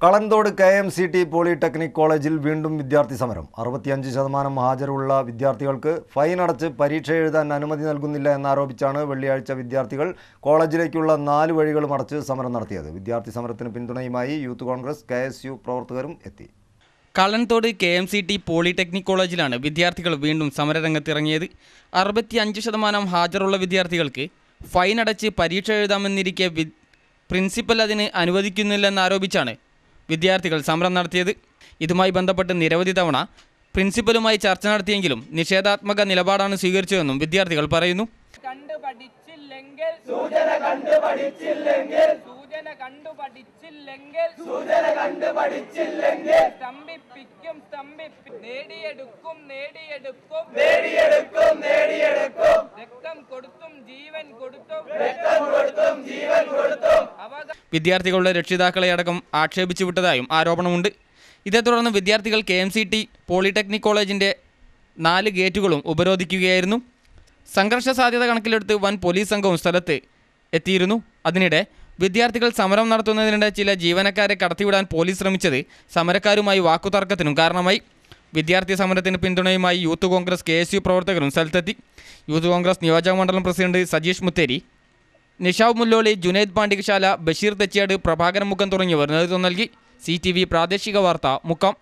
Kalanthode KMCT polytechnic കോളേജിൽ വീണ്ടും വിദ്യാർത്ഥി സമരം. 65% ഹാജരുള്ള വിദ്യാർത്ഥികൾക്ക് ഫൈൻ അടച്ച് പരീക്ഷ എഴുതാൻ അനുമതി നൽകുന്നില്ല എന്നാരോപിച്ചാണ് വെള്ളിയാഴ്ച വിദ്യാർത്ഥികൾ കോളേജിലേക്കുള്ള 4 വഴികളും അടച്ച് സമരം നടത്തിയത്. വിദ്യാർത്ഥി സമരത്തിന് പിന്തുണയുമായി യൂത്ത് കോൺഗ്രസ്, KSU പ്രവർത്തകരും എത്തി. കളന്തോട് KMCT പോളിടെക്നിക് കോളേജിലാണ് വിദ്യാർത്ഥികൾ വീണ്ടും സമരരംഗത്തിറങ്ങിയത്. 65% ഹാജരുള്ള വിദ്യാർത്ഥികൾക്ക് ഫൈൻ അടച്ച് പരീക്ഷ എഴുതാമെന്നിരിക്കെ പ്രിൻസിപ്പൽ അതിന് അനുവദിക്കുന്നില്ലെന്നാരോപിച്ചാണ് വിദ്യാർത്ഥികൾ സമരം നടത്തിയത്. ഇതുമായി ബന്ധപ്പെട്ട് നിരവധി തവണ പ്രിൻസിപ്പലുമായി ചർച്ച നടത്തിയെങ്കിലും നിഷേധാത്മക നിലപാടാണ് സ്വീകരിച്ചതെന്നും വിദ്യാർത്ഥികൾ പറയുന്നു. വിദ്യാർത്ഥികളുടെ രക്ഷിതാക്കളെ അടക്കം ആക്ഷേപിച്ചു വിട്ടതായും ആരോപണമുണ്ട്. ഇതേ തുടർന്ന് വിദ്യാർത്ഥികൾ KMCT പോളിടെക്നിക് കോളേജിൻ്റെ 4 ഗേറ്റുകളും ഉപരോധിക്കുകയായിരുന്നു. സംഘർഷ സാധ്യത കണക്കിലെടുത്ത് വൻ പോലീസ് സംഘവും സ്ഥലത്ത് എത്തിയിരുന്നു. അതിനിടെ വിദ്യാർത്ഥികൾ സമരം നടത്തുന്നതിനിടെ ചില ജീവനക്കാരെ കടത്തിവിടാൻ പോലീസ് ശ്രമിച്ചത് സമരക്കാരുമായി വാക്കുതർക്കത്തിനും കാരണമായി. വിദ്യാർത്ഥി സമരത്തിന് പിന്തുണയുമായി യൂത്ത് കോൺഗ്രസ്, KSU പ്രവർത്തകരും സ്ഥലത്തെത്തി. യൂത്ത് കോൺഗ്രസ് നിയോജക മണ്ഡലം പ്രസിഡന്റ് സജീഷ് മുത്തേരി, നിഷാവ് മുല്ലോളി, ജുനൈദ് പാണ്ടികശാല, ബഷീർ തെച്ചിയാട്, പ്രഭാകരൻ മുക്കം തുടങ്ങിയവർ നേതൃത്വം നൽകി. CTV പ്രാദേശിക വാർത്ത, മുക്കം.